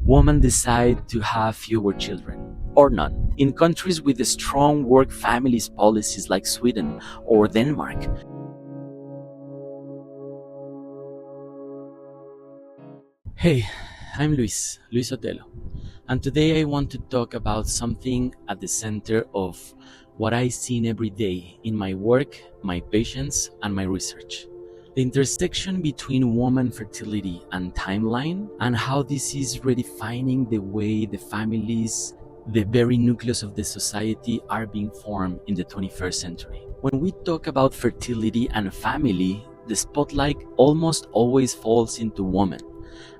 women decide to have fewer children or none. In countries with strong work families policies like Sweden or Denmark, hey, I'm Luis Sotelo, and today I want to talk about something at the center of what I see every day in my work, my patients, and my research. The intersection between woman fertility and timeline, and how this is redefining the way the families, the very nucleus of the society, are being formed in the 21st century. When we talk about fertility and family, the spotlight almost always falls into women,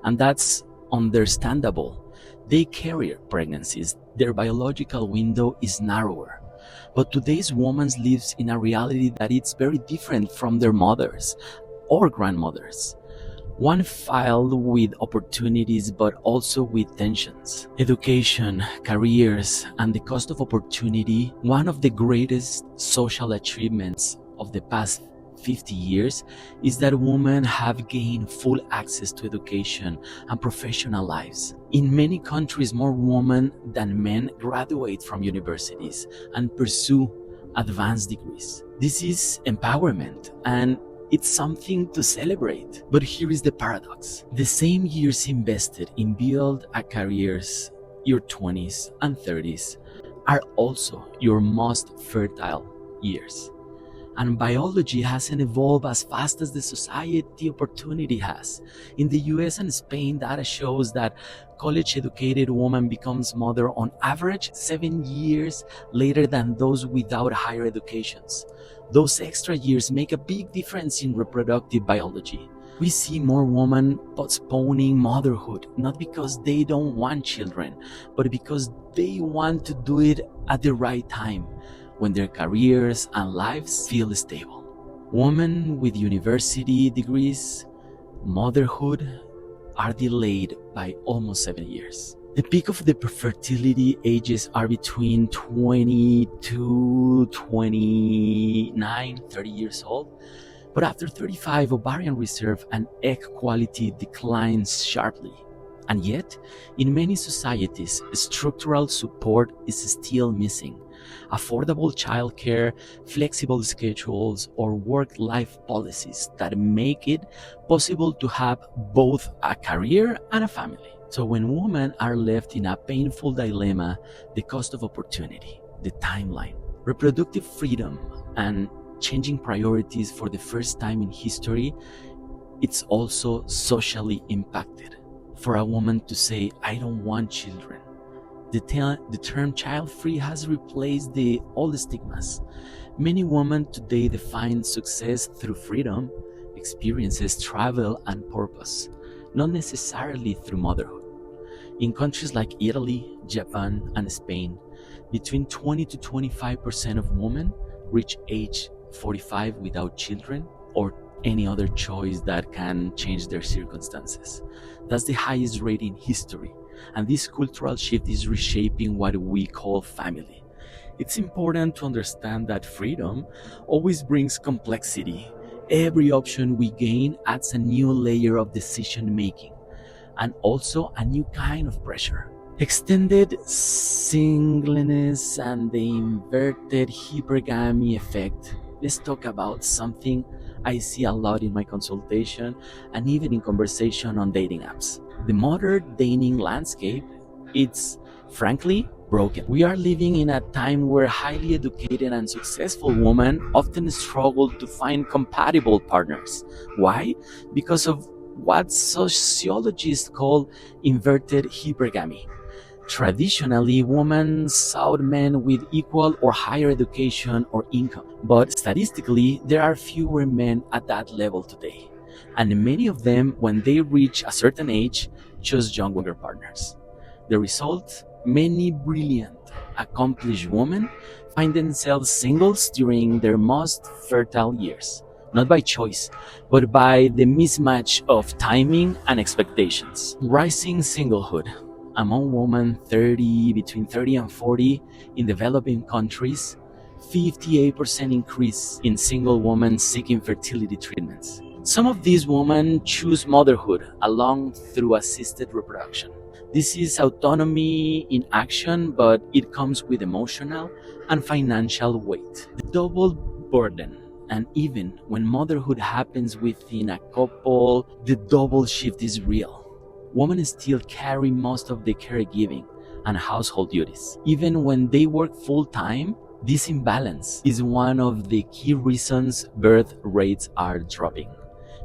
and that's understandable. They carry pregnancies, their biological window is narrower. But today's woman lives in a reality that it's very different from their mothers or grandmothers. One filled with opportunities but also with tensions. Education, careers, and the cost of opportunity, one of the greatest social achievements of the past 50 years is that women have gained full access to education and professional lives. In many countries, more women than men graduate from universities and pursue advanced degrees. This is empowerment, and it's something to celebrate. But here is the paradox. The same years invested in build a careers, your 20s and 30s, are also your most fertile years. And biology hasn't evolved as fast as the society opportunity has. In the US and Spain, data shows that college-educated woman becomes mother on average 7 years later than those without higher educations. Those extra years make a big difference in reproductive biology. We see more women postponing motherhood, not because they don't want children, but because they want to do it at the right time, when their careers and lives feel stable. Women with university degrees, motherhood, are delayed by almost 7 years. The peak of the fertility ages are between 22, 29, 30 years old. But after 35, ovarian reserve and egg quality declines sharply. And yet, in many societies, structural support is still missing. Affordable childcare, flexible schedules, or work-life policies that make it possible to have both a career and a family. So when women are left in a painful dilemma, the cost of opportunity, the timeline, reproductive freedom, and changing priorities for the first time in history, it's also socially impacted. For a woman to say, I don't want children, the term child-free has replaced all the stigmas. Many women today define success through freedom, experiences, travel, and purpose, not necessarily through motherhood. In countries like Italy, Japan, and Spain, between 20 to 25% of women reach age 45 without children or any other choice that can change their circumstances. That's the highest rate in history. And this cultural shift is reshaping what we call family. It's important to understand that freedom always brings complexity. Every option we gain adds a new layer of decision making and also a new kind of pressure. Extended singleness and the inverted hypergamy effect. Let's talk about something I see a lot in my consultation and even in conversation on dating apps. The modern dating landscape, it's frankly broken. We are living in a time where highly educated and successful women often struggle to find compatible partners. Why? Because of what sociologists call inverted hypergamy. Traditionally, women sought men with equal or higher education or income. But statistically, there are fewer men at that level today. And many of them, when they reach a certain age, choose younger partners. The result? Many brilliant, accomplished women find themselves singles during their most fertile years. Not by choice, but by the mismatch of timing and expectations. Rising singlehood. Among women between 30 and 40 in developing countries, 58% increase in single women seeking fertility treatments. Some of these women choose motherhood along through assisted reproduction. This is autonomy in action, but it comes with emotional and financial weight. The double burden. And even when motherhood happens within a couple, the double shift is real. Women still carry most of the caregiving and household duties. Even when they work full time, this imbalance is one of the key reasons birth rates are dropping.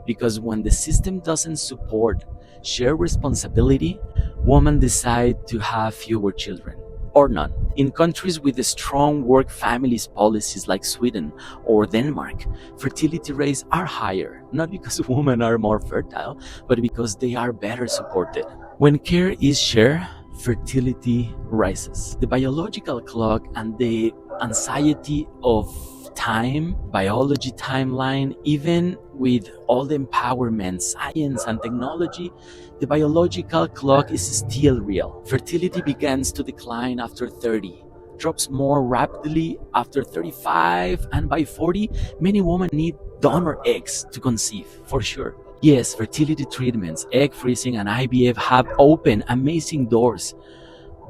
Because when the system doesn't support shared responsibility, women decide to have fewer children or none. In countries with strong work families policies like Sweden or Denmark, fertility rates are higher, not because women are more fertile, but because they are better supported. When care is shared, fertility rises. The biological clock and the anxiety of time, biology timeline, even with all the empowerment, science, and technology, the biological clock is still real. Fertility begins to decline after 30, drops more rapidly after 35, and by 40, many women need donor eggs to conceive, for sure. Yes, fertility treatments, egg freezing, and IVF have opened amazing doors,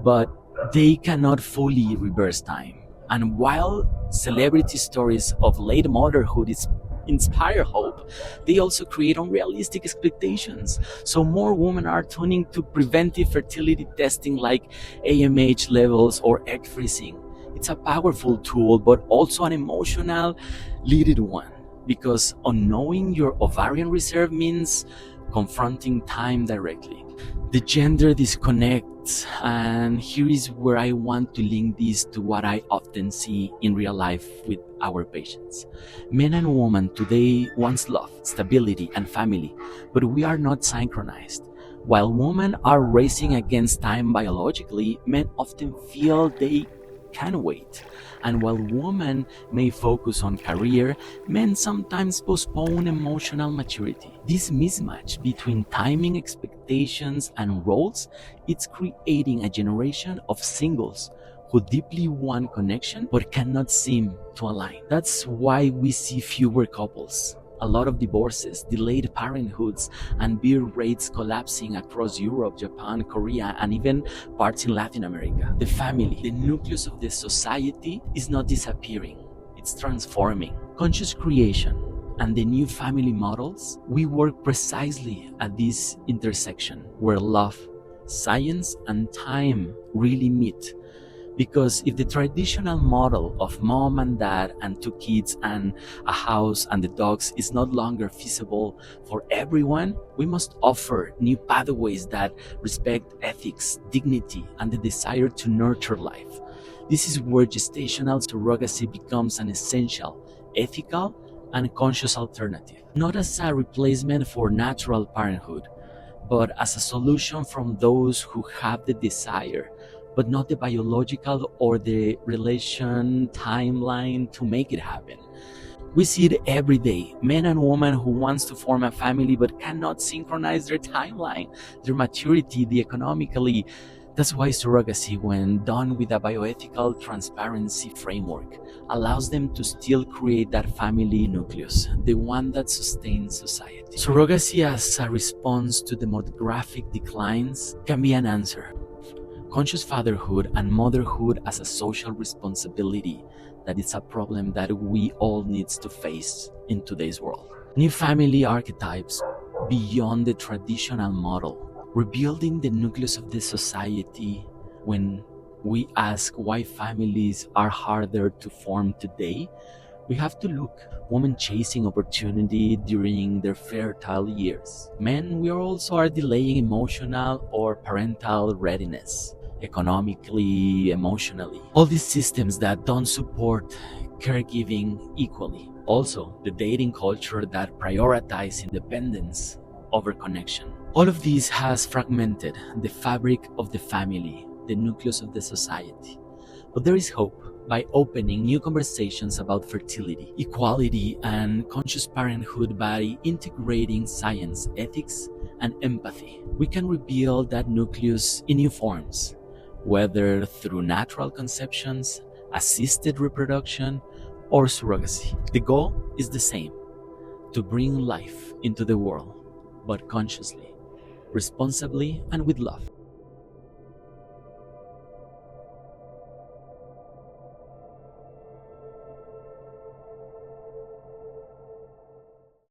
but they cannot fully reverse time. And while celebrity stories of late motherhood inspire hope, they also create unrealistic expectations. So more women are turning to preventive fertility testing like AMH levels or egg freezing. It's a powerful tool, but also an emotional leaded one, because unknowing your ovarian reserve means confronting time directly. The gender disconnects, and here is where I want to link this to what I often see in real life with our patients. Men and women today want love, stability, and family, but we are not synchronized. While women are racing against time biologically, men often feel they can wait. And while women may focus on career, men sometimes postpone emotional maturity. This mismatch between timing expectations and roles, it's creating a generation of singles who deeply want connection but cannot seem to align. That's why we see fewer couples, a lot of divorces, delayed parenthoods, and birth rates collapsing across Europe, Japan, Korea, and even parts in Latin America. The family, the nucleus of the society, is not disappearing, it's transforming. Conscious creation and the new family models, we work precisely at this intersection where love, science, and time really meet. Because if the traditional model of mom and dad and two kids and a house and the dogs is no longer feasible for everyone, we must offer new pathways that respect ethics, dignity, and the desire to nurture life. This is where gestational surrogacy becomes an essential, ethical, and conscious alternative, not as a replacement for natural parenthood, but as a solution from those who have the desire but not the biological or the relation timeline to make it happen. We see it every day, men and women who wants to form a family but cannot synchronize their timeline, their maturity, the economically. That's why surrogacy, when done with a bioethical transparency framework, allows them to still create that family nucleus, the one that sustains society. Surrogacy as a response to demographic declines can be an answer. Conscious fatherhood and motherhood as a social responsibility, that is a problem that we all need to face in today's world. New family archetypes beyond the traditional model, rebuilding the nucleus of the society. When we ask why families are harder to form today, we have to look. Women chasing opportunity during their fertile years. Men, we also are delaying emotional or parental readiness, economically, emotionally. All these systems that don't support caregiving equally. Also, the dating culture that prioritizes independence over connection. All of this has fragmented the fabric of the family, the nucleus of the society. But there is hope. By opening new conversations about fertility, equality, and conscious parenthood, by integrating science, ethics, and empathy, we can rebuild that nucleus in new forms, whether through natural conceptions, assisted reproduction, or surrogacy. The goal is the same: to bring life into the world, but consciously, responsibly, and with love.